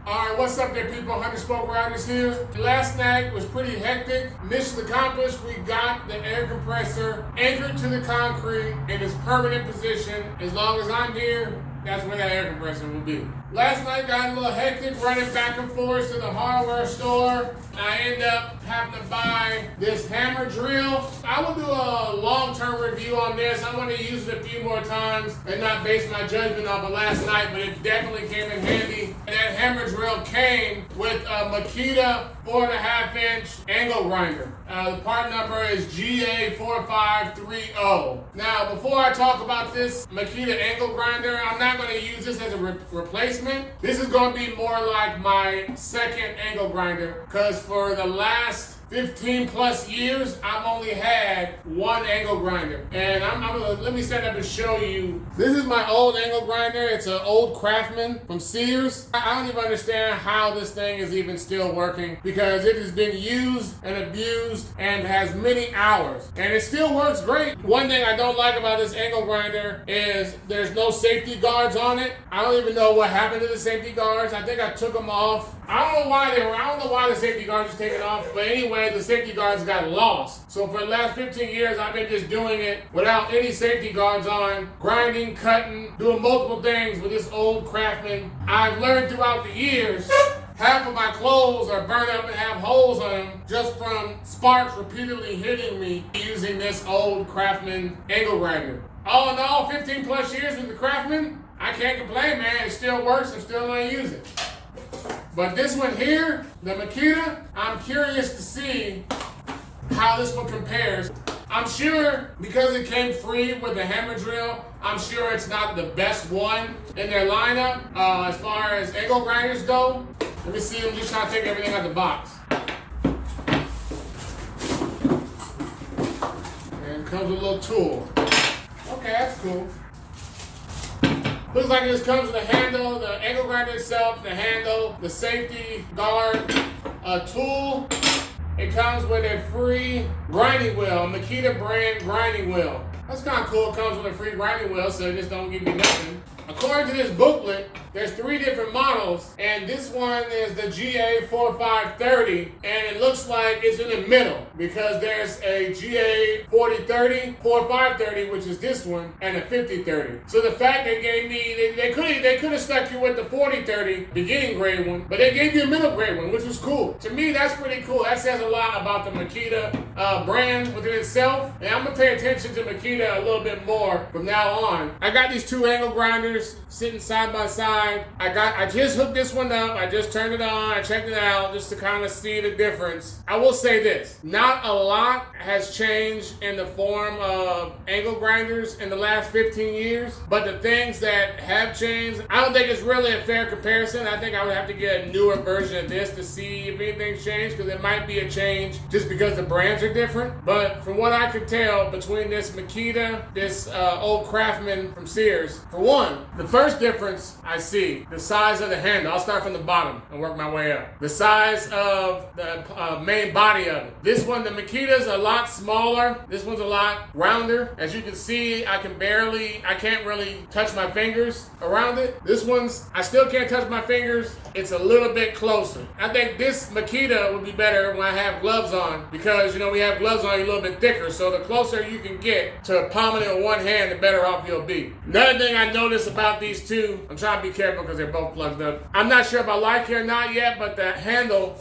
Alright, what's up there people? 100 Spoke Riders here. Last night was pretty hectic. Mission accomplished. We got the air compressor anchored to the concrete in its permanent position. As long as I'm here, that's where that air compressor will be. Last night got a little hectic running back and forth to the hardware store. I end up having to buy this hammer drill. I will do a long-term review on this. I want to use it a few more times and not base my judgment off of last night, but it definitely came in handy. And that hammer drill came with a Makita 4.5-inch angle grinder. The part number is GA4530. Now, before I talk about this Makita angle grinder, I'm not going to use this as a replacement. This is going to be more like my second angle grinder, because for the last 15 plus years, I've only had one angle grinder. And let me stand up and show you. This is my old angle grinder. It's an old Craftsman from Sears. I don't even understand how this thing is even still working, because it has been used and abused and has many hours. And it still works great. One thing I don't like about this angle grinder is there's no safety guards on it. I don't even know what happened to the safety guards. I think I took them off. I don't know why the safety guards are taken off, but anyway, the safety guards got lost. So for the last 15 years, I've been just doing it without any safety guards on, grinding, cutting, doing multiple things with this old Craftsman. I've learned throughout the years, half of my clothes are burned up and have holes on them just from sparks repeatedly hitting me using this old Craftsman angle grinder. All in all, 15 plus years with the Craftsman, I can't complain, man. It still works. I'm still gonna use it. But this one here, the Makita, I'm curious to see how this one compares. I'm sure because it came free with the hammer drill, I'm sure it's not the best one in their lineup as far as angle grinders go. Let me see, I'm just trying to take everything out of the box. And it comes with a little tool. Okay, that's cool. Looks like it just comes with a handle, the angle grinder itself, the handle, the safety guard, a tool. It comes with a free grinding wheel, Makita brand grinding wheel. That's kind of cool. It comes with a free grinding wheel, so it just don't give you nothing. According to this booklet, there's 3 different models, and this one is the GA4530, and it looks like it's in the middle because there's a GA4530, which is this one, and a 5030. So the fact they gave me, they could have stuck you with the 4030 beginning grade one, but they gave you a middle grade one, which was cool. To me, that's pretty cool. That says a lot about the Makita brand within itself, and I'm gonna pay attention to Makita a little bit more from now on. I got these 2 angle grinders sitting side by side. I just hooked this one up. I just turned it on. I checked it out just to kind of see the difference. I will say this, not a lot has changed in the form of angle grinders in the last 15 years, but the things that have changed, I don't think it's really a fair comparison. I think I would have to get a newer version of this to see if anything's changed, because it might be a change just because the brands are different. But from what I could tell between this Makita, this old Craftsman from Sears, for one, the first difference I see, the size of the handle. I'll start from the bottom and work my way up. The size of the main body of it. This one, the Makita's a lot smaller. This one's a lot rounder. As you can see, I can't really touch my fingers around it. This one's, I still can't touch my fingers. It's a little bit closer. I think this Makita would be better when I have gloves on, because, you know, we have gloves on, you're a little bit thicker. So the closer you can get to palming it in one hand, the better off you'll be. Another thing I noticed about these two, I'm trying to be careful because they're both plugged up. I'm not sure if I like it or not yet, but the handle,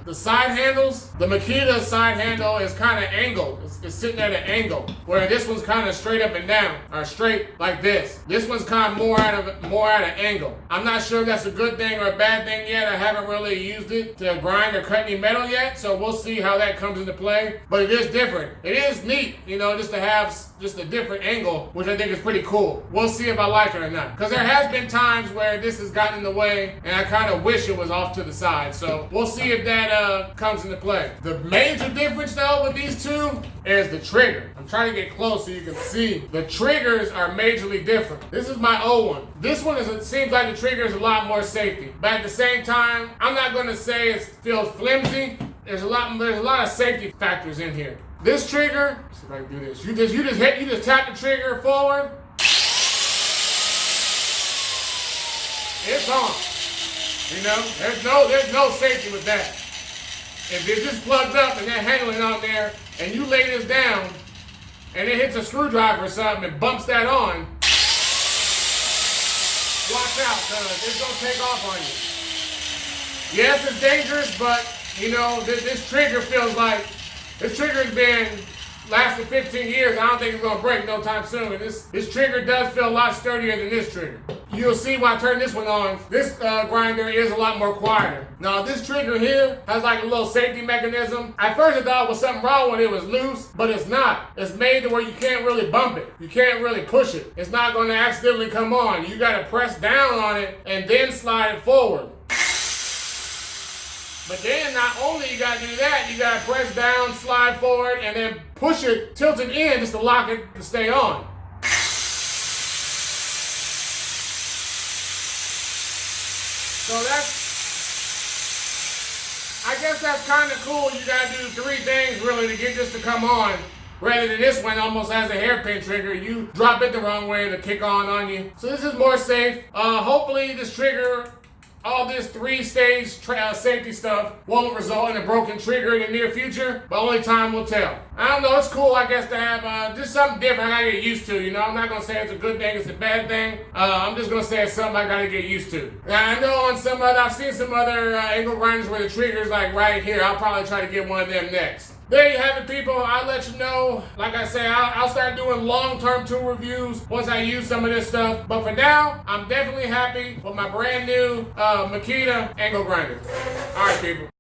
the side handles, the Makita side handle is kind of angled. It's sitting at an angle, where this one's kind of straight up and down, or straight like this. This one's kind of more at an angle. I'm not sure if that's a good thing or a bad thing yet. I haven't really used it to grind or cut any metal yet, so we'll see how that comes into play. But it is different. It is neat, you know, just to have just a different angle, which I think is pretty cool. We'll see if I like it or not, because there has been times where this has gotten in the way, and I kind of wish it was off to the side. So we'll see if that comes into play. The major difference though with these two is the trigger. I'm trying to get close so you can see. The triggers are majorly different. This is my old one. This one it seems like the trigger is a lot more safety. But at the same time, I'm not gonna say it feels flimsy. There's a lot of safety factors in here. This trigger, let's see if I can do this. You just tap the trigger forward. It's on. You know, there's no safety with that. If it's just plugged up and that handling on there, and you lay this down, and it hits a screwdriver or something and bumps that on, watch out, cause it's gonna take off on you. Yes, it's dangerous, but you know, this trigger feels like, this trigger's been lasted 15 years. I don't think it's gonna break no time soon. This trigger does feel a lot sturdier than this trigger. You'll see when I turn this one on, this grinder is a lot more quieter. Now this trigger here has like a little safety mechanism. At first I thought it was something wrong when it was loose, but it's not. It's made to where you can't really bump it. You can't really push it. It's not gonna accidentally come on. You gotta press down on it and then slide it forward. But then not only you gotta do that, you gotta press down, slide forward, and then push it, tilt it in just to lock it to stay on. So I guess that's kind of cool. You gotta do 3 things really to get this to come on. Rather than this one almost has a hairpin trigger. You drop it the wrong way to kick on you. So this is more safe. Hopefully this trigger, all this 3-stage safety stuff won't result in a broken trigger in the near future, but only time will tell. I don't know, it's cool, I guess, to have just something different I gotta get used to, you know? I'm not gonna say it's a good thing, it's a bad thing. I'm just gonna say it's something I gotta get used to. Now, I know I've seen some other angle grinders where the trigger's like right here. I'll probably try to get one of them next. There you have it, people. I'll let you know. Like I say, I'll start doing long-term tool reviews once I use some of this stuff. But for now, I'm definitely happy with my brand new Makita angle grinder. All right, people.